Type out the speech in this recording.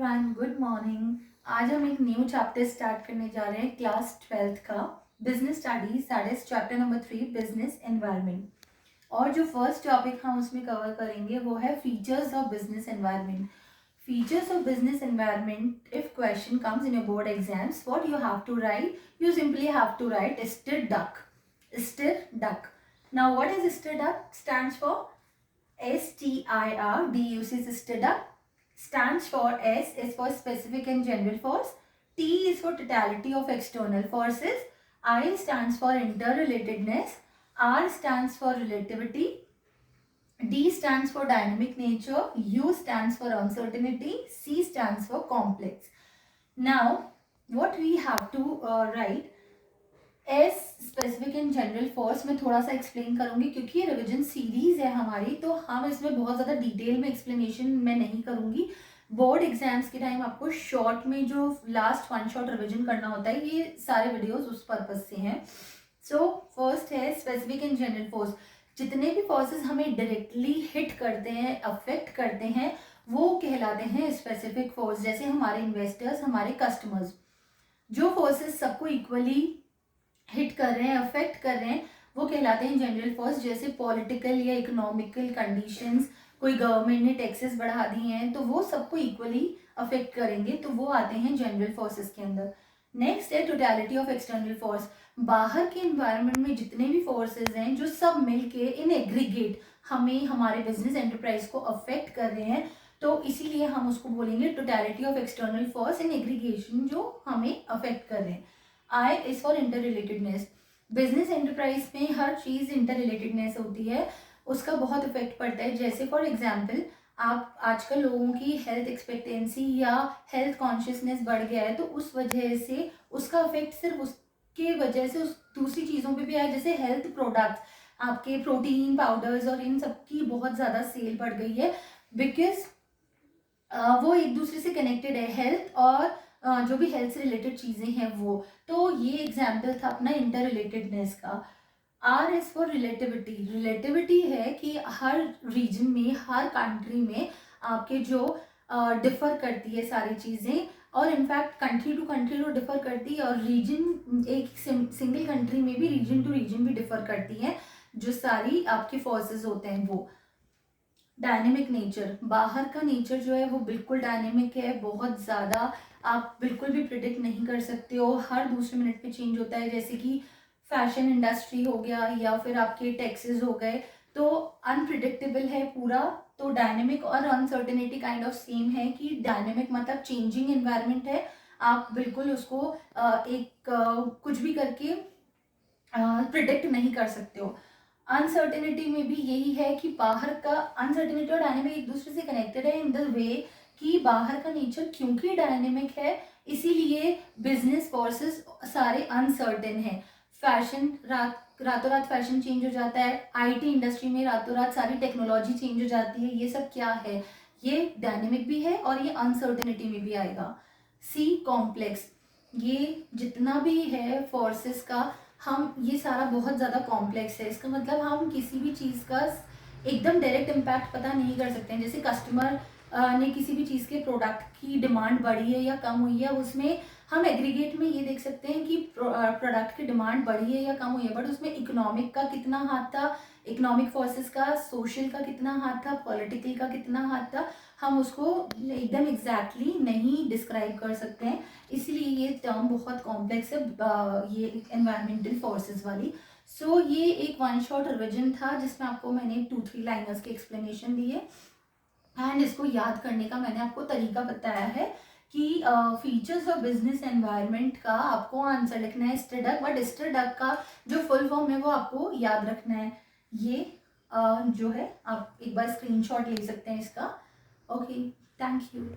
Everyone, good morning. आज हम एक न्यू चैप्टर स्टार्ट करने जा रहे हैं क्लास 12th का business studies, that is chapter number 3 business environment. और जो फर्स्ट टॉपिक हम उसमें कवर करेंगे वो है features of business environment. Features of business environment. If question comes in your board exams, what you have to write? You simply have to write stir duck. Stir duck. Now, what is stir duck? Stands for STIR. Stir duck. Stands for S is for specific and general force. T is for totality of external forces. I stands for interrelatedness. R stands for relativity. D stands for dynamic nature, U stands for uncertainty, C stands for complex. Now, what we have to write S specific and general force मैं थोड़ा सा explain करूंगी क्योंकि ये revision series है हमारी, तो हम इसमें बहुत ज़्यादा डिटेल में एक्सप्लेनेशन मैं नहीं करूंगी। बोर्ड एग्जाम्स के टाइम आपको शॉर्ट में जो लास्ट वन शॉट रिविजन करना होता है, ये सारे वीडियोस उस पर्पज से हैं। सो फर्स्ट है स्पेसिफिक एंड जनरल फोर्स। जितने भी फोर्सेस हमें डायरेक्टली हिट करते हैं, अफेक्ट करते हैं, वो कहलाते हैं स्पेसिफिक फोर्स। जैसे हमारे इन्वेस्टर्स, हमारे कस्टमर्स, जो फोर्सेस सबको इक्वली हिट कर रहे हैं, अफेक्ट कर रहे हैं, वो कहलाते हैं जनरल फोर्स। जैसे पॉलिटिकल या इकोनॉमिकल कंडीशंस, कोई गवर्नमेंट ने टैक्सेस बढ़ा दिए हैं तो वो सबको इक्वली अफेक्ट करेंगे, तो वो आते हैं जनरल फोर्सेस के अंदर। नेक्स्ट है टोटलिटी ऑफ एक्सटर्नल फोर्स। बाहर के एनवायरनमेंट में जितने भी फोर्सेस हैं, जो सब मिलके इन एग्रीगेट हमें, हमारे बिजनेस एंटरप्राइज को अफेक्ट कर रहे हैं, तो इसीलिए हम उसको बोलेंगे totality of external force in aggregation, जो हमें अफेक्ट कर रहे हैं। I is for interrelatedness. Business enterprise में हर चीज इंटर रिलेटेडनेस होती है, उसका बहुत इफेक्ट पड़ता है। जैसे फॉर एग्जाम्पल, आप आजकल लोगों की हेल्थ एक्सपेक्टेंसी या हेल्थ कॉन्शियसनेस बढ़ गया है, तो उस वजह से उसका इफेक्ट सिर्फ उसके वजह से उस दूसरी चीज़ों पे भी आया। जैसे हेल्थ प्रोडक्ट्स, आपके प्रोटीन पाउडर्स और इन सब की बहुत ज़्यादा सेल बढ़ गई है, बिकॉज वो एक दूसरे से कनेक्टेड है, हेल्थ और जो भी हेल्थ से रिलेटेड चीज़ें हैं वो। तो ये एग्जाम्पल था अपना इंटर रिलेटेडनेस का। R is for relativity. Relativity है कि हर रीजन में, हर कंट्री में आपके जो डिफर करती है सारी चीज़ें, और इनफैक्ट कंट्री टू कंट्री तो डिफर करती है, और रीजन, एक सिंगल कंट्री में भी रीजन टू रीजन भी डिफर करती है जो सारी आपकी फोर्सेस होते हैं वो। डायनेमिक नेचर, बाहर का नेचर जो है वो बिल्कुल डायनेमिक है, बहुत ज़्यादा आप बिल्कुल भी प्रिडिक्ट नहीं कर सकते हो, हर दूसरे मिनट पे चेंज होता है। जैसे कि फैशन इंडस्ट्री हो गया या फिर आपके टैक्सेस हो गए, तो अनप्रिडिक्टेबल है पूरा। तो डायनेमिक और अनसर्टेनिटी काइंड ऑफ सेम है कि डायनेमिक मतलब चेंजिंग एनवायरनमेंट है, आप बिल्कुल उसको कुछ भी करके प्रिडिक्ट नहीं कर सकते हो। अनसर्टेनिटी में भी यही है कि बाहर का, अनसर्टेनिटी और डायनेमिक एक दूसरे से कनेक्टेड है इन द वे कि बाहर का नेचर क्योंकि डायनेमिक है, इसीलिए बिजनेस फोर्सेस सारे अनसर्टेन है। फैशन, रातों रात फैशन चेंज हो जाता है, आईटी इंडस्ट्री में रातों रात सारी टेक्नोलॉजी चेंज हो जाती है, ये सब क्या है, ये डायनेमिक भी है और ये अनसर्टेनिटी में भी आएगा। सी कॉम्प्लेक्स, ये जितना भी है फोर्सेस का, हम ये सारा बहुत ज़्यादा कॉम्प्लेक्स है। इसका मतलब हम किसी भी चीज़ का एकदम डायरेक्ट इम्पैक्ट पता नहीं कर सकते हैं। जैसे कस्टमर ने किसी भी चीज़ के प्रोडक्ट की डिमांड बढ़ी है या कम हुई है, उसमें हम एग्रीगेट में ये देख सकते हैं कि प्रोडक्ट की डिमांड बढ़ी है या कम हुई है, बट उसमें इकोनॉमिक का कितना हाथ था, इकोनॉमिक फोर्सेस का, सोशल का कितना हाथ था, पॉलिटिकल का कितना हाथ था, हम उसको एकदम एग्जैक्टली नहीं डिस्क्राइब कर सकते हैं। इसलिए ये टर्म बहुत कॉम्प्लेक्स है, ये एनवायरमेंटल फोर्सेस वाली। सो ये एक वन शॉट रिविजन था जिसमें आपको मैंने 2-3 लाइनर्स के एक्सप्लेनेशन दिए, एंड इसको याद करने का मैंने आपको तरीका बताया है कि फीचर्स ऑफ बिजनेस एनवायरनमेंट का आपको आंसर लिखना है स्टर डक, बट स्टर डक का जो फुल फॉर्म है वो आपको याद रखना है। ये जो है आप एक बार स्क्रीनशॉट ले सकते हैं इसका। Okay, thank you.